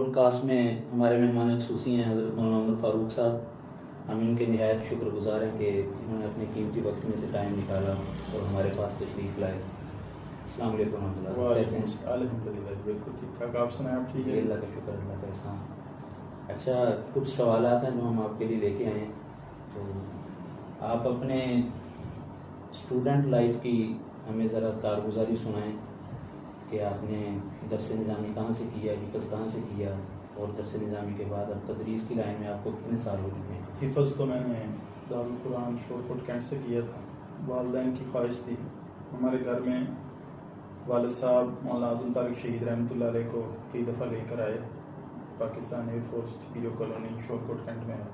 Pod cost میں ہمارے مہمان خصوصی ہیں حضرت مولانا عمر فاروق صاحب. ہم ان کے نہایت شکر گزار ہیں کہ انہوں نے اپنے قیمتی وقت میں سے ٹائم نکالا اور ہمارے پاس تشریف لائے. السلام علیکم ورحمۃ اللہ. کیسے ہیں؟ الحمد للہ بالکل ٹھیک ٹھاک. آپ سنائیں آپ ٹھیک ہے؟ اللہ کا شکر, اللہ کا احسان. اچھا, کچھ سوالات ہیں جو ہم آپ کے لیے لے کے آئے ہیں. تو آپ اپنے اسٹوڈنٹ لائف کی ہمیں ذرا کارگزاری سنائیں کہ آپ نے درس نظامی کہاں سے کیا, حفظ کہاں سے کیا, اور درس نظامی کے بعد اب تدریس کی لائن میں آپ کو کتنے سال ہو چکے ہیں؟ حفظ تو میں نے دارالقرآن شور کوٹ کینٹ سے کیا تھا. والدین کی خواہش تھی. ہمارے گھر میں والد صاحب مولانا اعظم طارق شہید رحمۃ اللہ علیہ کو کئی دفعہ لے کر آئے. Pakistan air force hero colony شور کوٹ کینٹ میں ہے.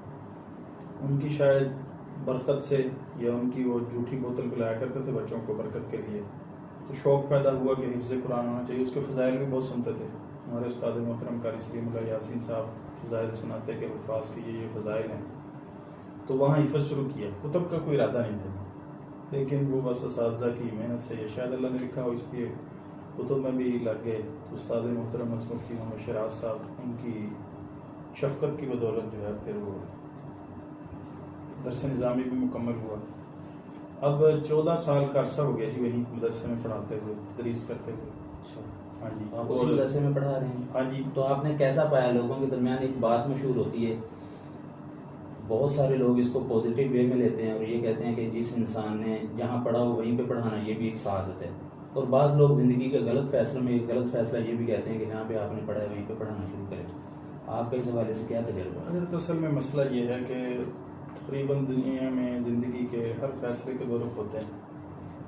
ان کی شاید برکت سے یا ان کی وہ جھوٹی بوتل پلایا کرتے تھے بچوں کو برکت کے لیے, تو شوق پیدا ہوا کہ حفظ قرآن ہونا چاہیے. اس کے فضائل بھی بہت سنتے تھے. ہمارے استاد محترم قاری سلیم اللہ یاسین صاحب فضائل سناتے کہ حفاظ کی یہ فضائل ہیں. تو وہاں حفظ شروع کیا. کتب کا کوئی ارادہ نہیں تھا, لیکن وہ بس اساتذہ کی محنت سے یا شاید اللہ نے لکھا ہو اس لیے کتب میں بھی لگ گئے. استاد محترم مفتی محمد شراز صاحب ان کی شفقت کی بدولت جو ہے پھر وہ درس نظامی بھی مکمل ہوا. اب 14 سال کا عرصہ ہو گیا جی وہیں مدرسے میں پڑھاتے ہوئے, تدریس کرتے ہوئے. ہاں جی, آپ اسی مدرسے میں پڑھا رہے ہیں؟ ہاں جی. تو آپ نے کیسا پایا؟ لوگوں کے درمیان ایک بات مشہور ہوتی ہے, بہت سارے لوگ اس کو پازیٹیو وے میں لیتے ہیں اور یہ کہتے ہیں کہ جس انسان نے جہاں پڑھا ہو وہیں پہ پڑھانا یہ بھی ایک سعادت ہے. اور بعض لوگ زندگی کے غلط فیصلوں میں غلط فیصلہ یہ بھی کہتے ہیں کہ جہاں پہ آپ نے پڑھا ہے وہیں پہ پڑھانا شروع کریں. آپ کا اس حوالے سے کیا تجربہ ہے؟ حضرت اصل میں مسئلہ یہ ہے کہ تقریباً دنیا میں زندگی کے ہر فیصلے کے دو رخ ہوتے ہیں.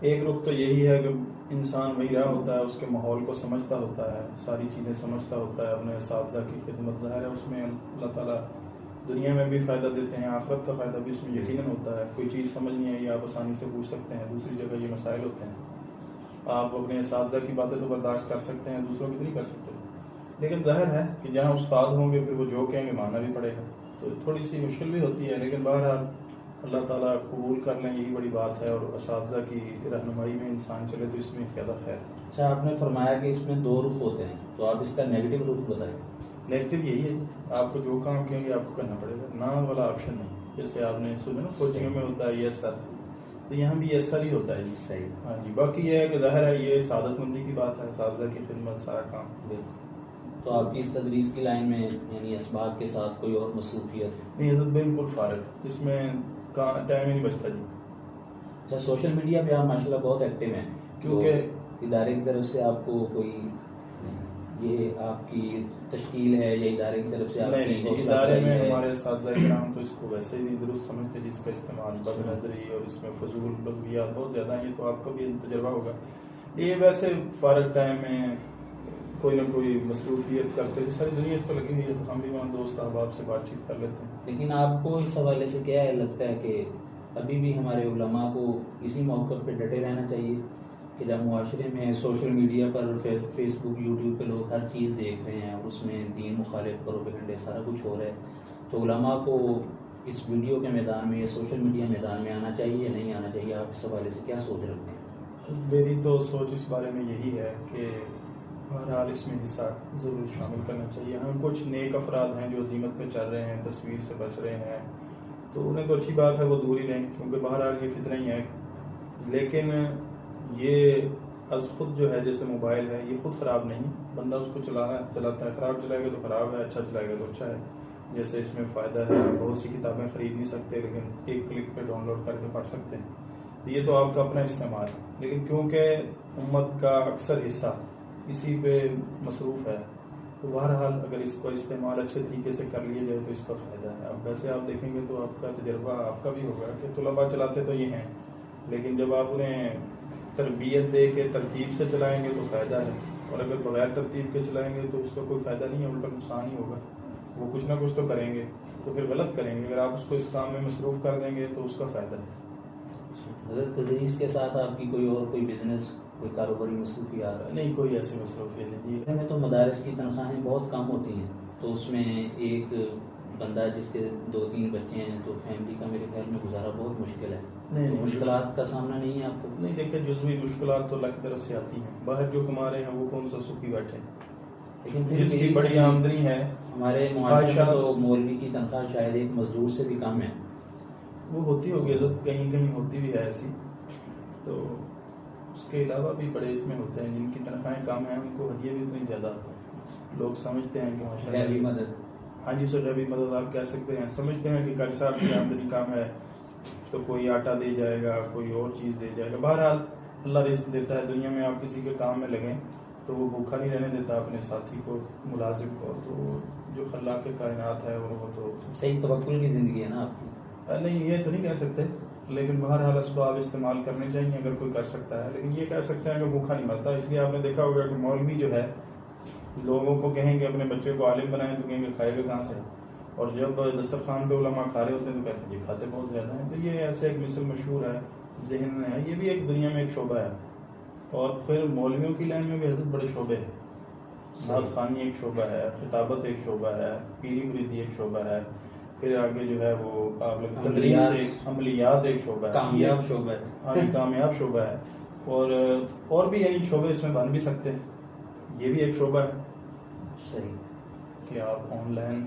ایک رخ تو یہی ہے کہ انسان وہی رہا ہوتا ہے, اس کے ماحول کو سمجھتا ہوتا ہے, ساری چیزیں سمجھتا ہوتا ہے, اپنے اساتذہ کی خدمت. ظاہر ہے اس میں اللہ تعالیٰ دنیا میں بھی فائدہ دیتے ہیں, آخرت کا فائدہ بھی اس میں یقیناً ہوتا ہے. کوئی چیز سمجھ نہیں آئی آپ آسانی سے پوچھ سکتے ہیں. دوسری جگہ یہ مسائل ہوتے ہیں, آپ اپنے اساتذہ کی باتیں تو برداشت کر سکتے ہیں, دوسروں کی نہیں کر سکتے. لیکن ظاہر ہے کہ جہاں استاد ہوں گے پھر وہ جو کہیں گے ماننا بھی پڑے گا, تو تھوڑی سی مشکل بھی ہوتی ہے. لیکن بہرحال اللہ تعالیٰ قبول کر لیں یہی بڑی بات ہے, اور اساتذہ کی رہنمائی میں انسان چلے تو اس میں زیادہ خیر ہے. اچھا, آپ نے فرمایا کہ اس میں دو رخ ہوتے ہیں, تو آپ اس کا نیگیٹو رخ بتائیں. نیگیٹو یہی ہے, آپ کو جو کام کہیں گے آپ کو کرنا پڑے گا, نہ والا آپشن نہیں. جیسے آپ نے سنا نا کوچنگ میں ہوتا ہے یس سر, تو یہاں بھی یس سر ہی ہوتا ہے. صحیح. ہاں جی. باقی یہ ہے کہ ظاہر ہے یہ سعادت مندی کی بات ہے, اساتذہ کی خدمت سارا کام. تو آپ کی اس تدریس کی لائن میں یعنی اسباق کے ساتھ کوئی اور مصروفیت نہیں؟ حضرت بالکل فارغ, اس میں ٹائم ہی نہیں بچتا جی. اچھا, سوشل میڈیا پہ آپ ماشاءاللہ بہت ایکٹیو ہیں, کیونکہ ادارے کی طرف سے آپ کو کوئی یہ آپ کی تشکیل ہے یا ادارے کی طرف سے آپ نہیں, ادارے میں ہمارے اساتذہ کرام تو اس کو ویسے ہی نہیں درست سمجھتے جس کا استعمال بد نظری اور اس میں فضول لغویات بہت زیادہ ہیں. یہ تو آپ کا بھی تجربہ ہوگا. یہ ویسے فارغ ٹائم میں کوئی نہ کوئی مصروفیت کرتے ہیں, ساری دنیا اس پر لگی ہوئی ہے. ہم بھی وہاں دوست احباب سے بات چیت کر لیتے ہیں. لیکن آپ کو اس حوالے سے کیا لگتا ہے کہ ابھی بھی ہمارے علماء کو اسی موقع پہ ڈٹے رہنا چاہیے کہ جب معاشرے میں سوشل میڈیا پر فیس بک یوٹیوب پہ لوگ ہر چیز دیکھ رہے ہیں اور اس میں دین مخالف پروپیگنڈے سارا کچھ ہو رہا ہے, تو علماء کو اس ویڈیو کے میدان میں یا سوشل میڈیا میدان میں آنا چاہیے یا نہیں آنا چاہیے؟ آپ اس حوالے سے کیا سوچ رکھتے ہیں؟ میری تو سوچ اس بارے میں یہی ہے کہ بہرحال اس میں حصہ ضرور شامل کرنا چاہیے. ہم کچھ نیک افراد ہیں جو عظیمت پہ چل رہے ہیں, تصویر سے بچ رہے ہیں, تو انہیں تو اچھی بات ہے, وہ دور ہی رہیں, کیونکہ بہرحال یہ فتنہ ہی ہے. لیکن یہ از خود جو ہے جیسے موبائل ہے, یہ خود خراب نہیں ہے, بندہ اس کو چلاتا ہے. خراب چلائے گا تو خراب ہے, اچھا چلائے گا تو اچھا ہے. جیسے اس میں فائدہ ہے, بہت سی کتابیں خرید نہیں سکتے لیکن ایک کلک پہ ڈاؤن لوڈ کر کے پڑھ سکتے ہیں. یہ تو آپ کا اپنا استعمال ہے, لیکن کیونکہ امت کا اکثر حصہ اسی پہ مصروف ہے, تو بہرحال اگر اس کو استعمال اچھے طریقے سے کر لیا جائے تو اس کا فائدہ ہے. اب ویسے آپ دیکھیں گے تو آپ کا تجربہ آپ کا بھی ہوگا کہ طلباء چلاتے تو یہ ہیں, لیکن جب آپ انہیں تربیت دے کے ترتیب سے چلائیں گے تو فائدہ ہے, اور اگر بغیر ترتیب کے چلائیں گے تو اس کا کوئی فائدہ نہیں ہے, الٹا نقصان ہی ہوگا. وہ کچھ نہ کچھ تو کریں گے, تو پھر غلط کریں گے. اگر آپ اس کو اس کام میں مصروف کر دیں گے تو اس کا فائدہ ہے. اگر تدریس کے ساتھ آپ کی کوئی بزنس, کوئی کاروباری مصروفیات؟ نہیں, کوئی ایسی مصروفیت نہیں جی. میں تو مدارس کی تنخواہیں بہت کم ہوتی ہیں, تو اس میں ایک بندہ جس کے 2-3 بچے ہیں تو فیملی کا میرے خیال میں گزارا بہت مشکل ہے. نہیں, مشکلات کا سامنا نہیں ہے آپ کو؟ نہیں, دیکھیں جزوی مشکلات تو اللہ کی طرف سے آتی ہیں. باہر جو کما رہے ہیں وہ کون سا سکھی بیٹھے ہیں. لیکن پھر اس کی بھی بڑی آمدنی ہے. ہمارے معاشرے میں تو مولوی کی تنخواہ شاید ایک مزدور سے بھی کم ہے. وہ ہوتی ہوگی حضرت، کہیں کہیں ہوتی بھی ہے ایسی. تو اس کے علاوہ بھی بڑے اس میں ہوتے ہیں جن کی تنخواہیں کم ہیں، ان کو ہدیے بھی اتنے زیادہ آتے ہیں. لوگ سمجھتے ہیں کہ ماشاء غیبی اللہ، مدد. ہاں جی سر، غیبی مدد آپ کہہ سکتے ہیں. سمجھتے ہیں کہ قاری صاحب کی آمدنی کم ہے تو کوئی آٹا دے جائے گا، کوئی اور چیز دے جائے گا. بہرحال اللہ رزق دیتا ہے. دنیا میں آپ کسی کے کام میں لگیں تو وہ بھوکا نہیں رہنے دیتا اپنے ساتھی کو، ملازم کو. تو جو خلاق کائنات ہے وہ تو صحیح توکل کی زندگی ہے نا آپ کی. نہیں، یہ تو نہیں کہہ سکتے، لیکن بہرحال اسباب استعمال کرنے چاہیے اگر کوئی کر سکتا ہے. لیکن یہ کہہ سکتے ہیں کہ بھوکا نہیں مرتا. اس لیے آپ نے دیکھا ہوگا کہ مولوی جو ہے لوگوں کو کہیں گے اپنے بچے کو عالم بنائیں تو کہیں گے کھائے گا کہاں سے، اور جب دسترخوان پہ علماء کھا رہے ہوتے ہیں تو کہتے ہیں یہ کھاتے بہت زیادہ ہیں. تو یہ ایسے ایک مثل مشہور ہے ذہن میں ہے. یہ بھی ایک دنیا میں ایک شعبہ ہے. اور پھر مولویوں کی لائن میں بھی حضرت بڑے شعبے ہیں. نعت خوانی ایک شعبہ ہے، خطابت ایک شعبہ ہے، پیری مریدی ایک شعبہ ہے. پھر آگے جو ہے وہ تدریس، عملیات ایک شعبہ ہے، کامیاب شعبہ ہے. ہاں کامیاب شعبہ ہے. اور بھی یعنی شعبے اس میں بن بھی سکتے ہیں. یہ بھی ایک شعبہ ہے صحیح کہ آپ آن لائن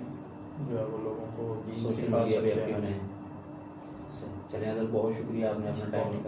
جو ہے وہ لوگوں کو دین سوشل سکھا میڈیا پہ سکتے اپنے ہیں. چلیں حضرت، بہت شکریہ آپ نے اپنا ٹائم